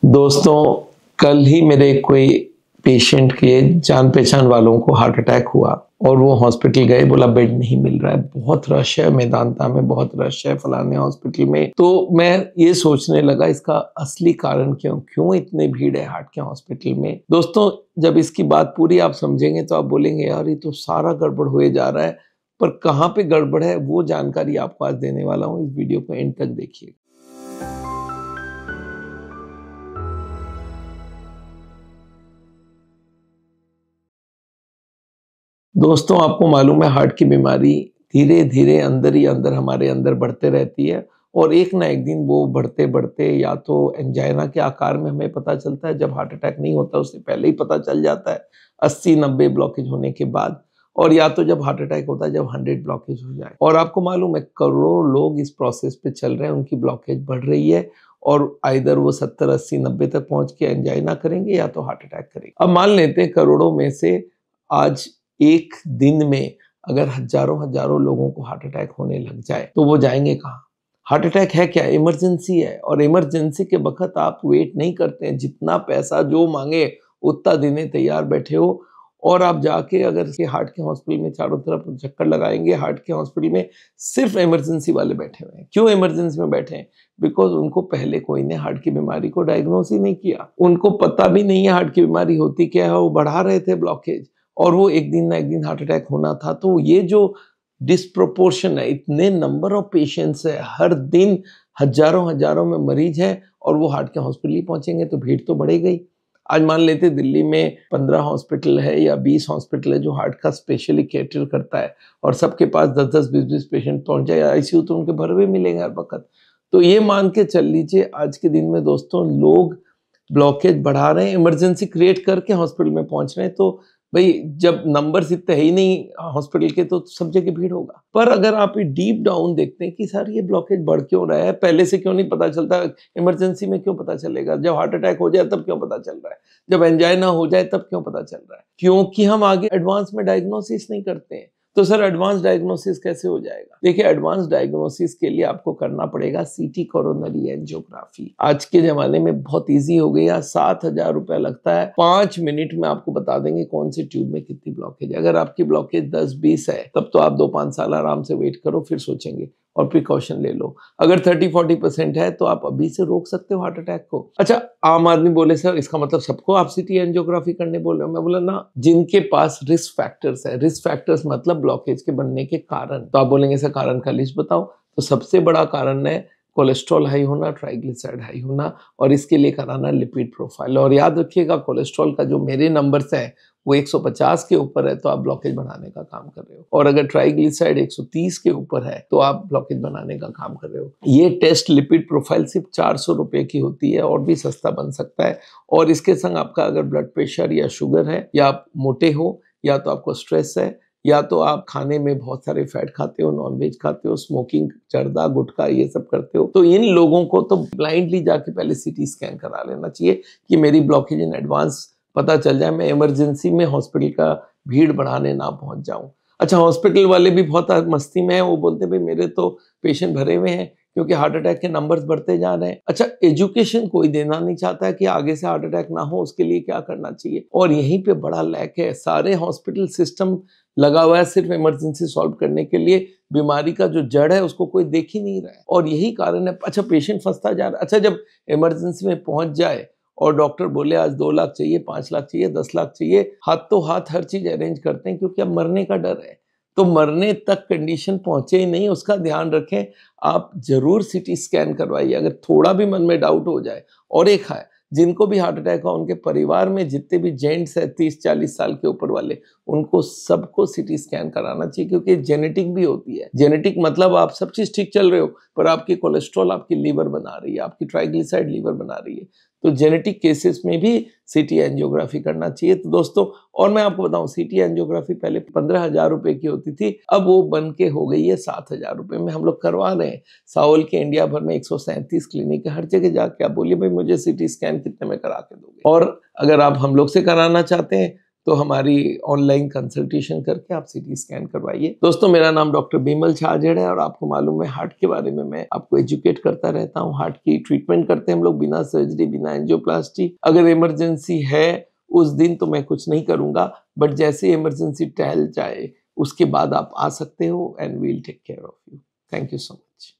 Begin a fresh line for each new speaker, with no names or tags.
दोस्तों, कल ही मेरे कोई पेशेंट के जान पहचान वालों को हार्ट अटैक हुआ और वो हॉस्पिटल गए, बोला बेड नहीं मिल रहा है, बहुत रश है, मेदांता में बहुत रश है, फलाने हॉस्पिटल में। तो मैं ये सोचने लगा इसका असली कारण क्यों इतनी भीड़ है हार्ट के हॉस्पिटल में। दोस्तों, जब इसकी बात पूरी आप समझेंगे तो आप बोलेंगे यार ये तो सारा गड़बड़ हुए जा रहा है, पर कहाँ पे गड़बड़ है वो जानकारी आपको आज देने वाला हूँ। इस वीडियो को एंड तक देखिए। दोस्तों, आपको मालूम है हार्ट की बीमारी धीरे धीरे अंदर ही अंदर हमारे अंदर बढ़ते रहती है और एक ना एक दिन वो बढ़ते बढ़ते या तो एंजाइना के आकार में हमें पता चलता है, जब हार्ट अटैक नहीं होता उससे पहले ही पता चल जाता है 80-90 ब्लॉकेज होने के बाद, और या तो जब हार्ट अटैक होता है जब 100 ब्लॉकेज हो जाए। और आपको मालूम है करोड़ों लोग इस प्रोसेस पे चल रहे हैं, उनकी ब्लॉकेज बढ़ रही है और आइदर वो 70-80-90 तक पहुंच के एंजाइना करेंगे या तो हार्ट अटैक करेंगे। अब मान लेते हैं करोड़ों में से आज एक दिन में अगर हजारों लोगों को हार्ट अटैक होने लग जाए तो वो जाएंगे कहाँ? हार्ट अटैक है क्या? इमरजेंसी है, और इमरजेंसी के वक्त आप वेट नहीं करते हैं, जितना पैसा जो मांगे उतना देने तैयार बैठे हो। और आप जाके अगर हार्ट के हॉस्पिटल में चारों तरफ चक्कर लगाएंगे, हार्ट के हॉस्पिटल में सिर्फ इमरजेंसी वाले बैठे हुए हैं। क्यों इमरजेंसी में बैठे हैं? बिकॉज उनको पहले कोई ने हार्ट की बीमारी को डायग्नोस ही नहीं किया, उनको पता भी नहीं है हार्ट की बीमारी होती क्या है, वो बढ़ा रहे थे ब्लॉकेज और वो एक दिन ना एक दिन हार्ट अटैक होना था। तो ये जो डिस्प्रोपोर्शन है, इतने नंबर ऑफ पेशेंट्स है, हर दिन हजारों में मरीज है और वो हार्ट के हॉस्पिटल ही पहुंचेंगे तो भीड़ तो बढ़ेगी ही। आज मान लेते दिल्ली में 15 हॉस्पिटल है या 20 हॉस्पिटल है जो हार्ट का स्पेशली केटर करता है और सबके पास 10-10, 20-20 पेशेंट पहुंच जाए, आईसीयू तो उनके भरे हुए मिलेंगे हर वक्त। तो ये मान के चल लीजिए आज के दिन में दोस्तों लोग ब्लॉकेज बढ़ा रहे हैं, इमरजेंसी क्रिएट करके हॉस्पिटल में पहुंच रहे हैं। तो भाई जब नंबर्स इतने है ही नहीं हॉस्पिटल के तो सब जगह भीड़ होगा। पर अगर आप डीप डाउन देखते हैं कि सर ये ब्लॉकेज बढ़ क्यों रहा है, पहले से क्यों नहीं पता चलता, इमरजेंसी में क्यों पता चलेगा, जब हार्ट अटैक हो जाए तब क्यों पता चल रहा है, जब एंजाइना हो जाए तब क्यों पता चल रहा है? क्योंकि हम आगे एडवांस में डायग्नोसिस नहीं करते हैं। तो सर एडवांस डायग्नोसिस कैसे हो जाएगा? देखिए, एडवांस डायग्नोसिस के लिए आपको करना पड़ेगा सीटी कोरोनरी एंजियोग्राफी। आज के जमाने में बहुत इजी हो गई है, 7,000 रुपया लगता है, 5 मिनट में आपको बता देंगे कौन सी ट्यूब में कितनी ब्लॉकेज है। अगर आपकी ब्लॉकेज 10-20 है तब तो आप 2-5 साल आराम से वेट करो, फिर सोचेंगे और प्रिकॉशन ले लो। अगर 30-40% है तो आप अभी से रोक सकते हो हार्ट अटैक को। अच्छा, आम आदमी बोले सर इसका मतलब सबको आप सीटी एंजियोग्राफी करने बोल रहे हो? मैं बोला ना, जिनके पास रिस्क फैक्टर्स है, रिस्क फैक्टर्स मतलब ब्लॉकेज के बनने के कारण। तो आप बोलेंगे सर कारण का लिस्ट बताओ। तो सबसे बड़ा कारण है कोलेस्ट्रॉल हाई होना, ट्राइग्लिसराइड हाई होना, और इसके लिए कराना लिपिड प्रोफाइल। और याद रखिएगा कोलेस्ट्रॉल का जो मेरे नंबर्स हैं वो 150 के ऊपर है तो आप ब्लॉकेज बनाने का काम कर रहे हो, और अगर ट्राइग्लिसराइड 130 के ऊपर है तो आप ब्लॉकेज बनाने का काम कर रहे हो। ये टेस्ट लिपिड प्रोफाइल सिर्फ 400 रुपए की होती है, और भी सस्ता बन सकता है। और इसके संग आपका अगर ब्लड प्रेशर या शुगर है, या आप मोटे हो, या तो आपको स्ट्रेस है, या तो आप खाने में बहुत सारे फैट खाते हो, नॉनवेज खाते हो, स्मोकिंग, जर्दा, गुटखा ये सब करते हो, तो इन लोगों को तो ब्लाइंडली जाके पहले सीटी स्कैन करा लेना चाहिए कि मेरी ब्लॉकेज इन एडवांस पता चल जाए, मैं इमरजेंसी में हॉस्पिटल का भीड़ बढ़ाने ना पहुंच जाऊं। अच्छा, हॉस्पिटल वाले भी बहुत मस्ती में है, वो बोलते भाई मेरे तो पेशेंट भरे हुए हैं क्योंकि हार्ट अटैक के नंबर्स बढ़ते जा रहे हैं। अच्छा, एजुकेशन कोई देना नहीं चाहता है कि आगे से हार्ट अटैक ना हो, उसके लिए क्या करना चाहिए, और यहीं पे बड़ा लैक है। सारे हॉस्पिटल सिस्टम लगा हुआ है सिर्फ इमरजेंसी सॉल्व करने के लिए, बीमारी का जो जड़ है उसको कोई देख ही नहीं रहा है, और यही कारण है। अच्छा, पेशेंट फंसता जा रहा है। अच्छा, जब इमरजेंसी में पहुंच जाए और डॉक्टर बोले आज 2 लाख चाहिए, 5 लाख चाहिए, 10 लाख चाहिए, हाथों हाथ हर चीज अरेंज करते हैं क्योंकि अब मरने का डर है। तो मरने तक कंडीशन पहुंचे ही नहीं, उसका ध्यान रखें। आप जरूर सीटी स्कैन करवाइए अगर थोड़ा भी मन में डाउट हो जाए। और एक है, जिनको भी हार्ट अटैक हो उनके परिवार में जितने भी जेंट्स है 30-40 साल के ऊपर वाले, उनको सबको सीटी स्कैन कराना चाहिए, क्योंकि जेनेटिक भी होती है। जेनेटिक मतलब आप सब चीज ठीक चल रहे हो पर आपकी कोलेस्ट्रॉल आपकी लीवर बना रही है, आपकी ट्राइग्लिसराइड लीवर बना रही है, तो जेनेटिक केसेस में भी सीटी एंजियोग्राफी करना चाहिए। तो दोस्तों, और मैं आपको बताऊं, सीटी एंजियोग्राफी पहले 15,000 रुपए की होती थी, अब वो बन के हो गई है 7,000 रुपए में हम लोग करवा रहे हैं। साउल के इंडिया भर में 137 क्लिनिक है, हर जगह जाके आप बोलिए भाई मुझे सीटी स्कैन कितने में करा के दोगे। और अगर आप हम लोग से कराना चाहते हैं तो हमारी ऑनलाइन कंसल्टेशन करके आप सीटी स्कैन करवाइए। दोस्तों, मेरा नाम डॉक्टर बिमल छाजेड़ है और आपको मालूम है हार्ट के बारे में मैं आपको एजुकेट करता रहता हूँ। हार्ट की ट्रीटमेंट करते हैं हम लोग बिना सर्जरी, बिना एंजियोप्लास्टी। अगर इमरजेंसी है उस दिन तो मैं कुछ नहीं करूँगा, बट जैसे इमरजेंसी टल जाए उसके बाद आप आ सकते हो and we will take care of you. Thank you so much.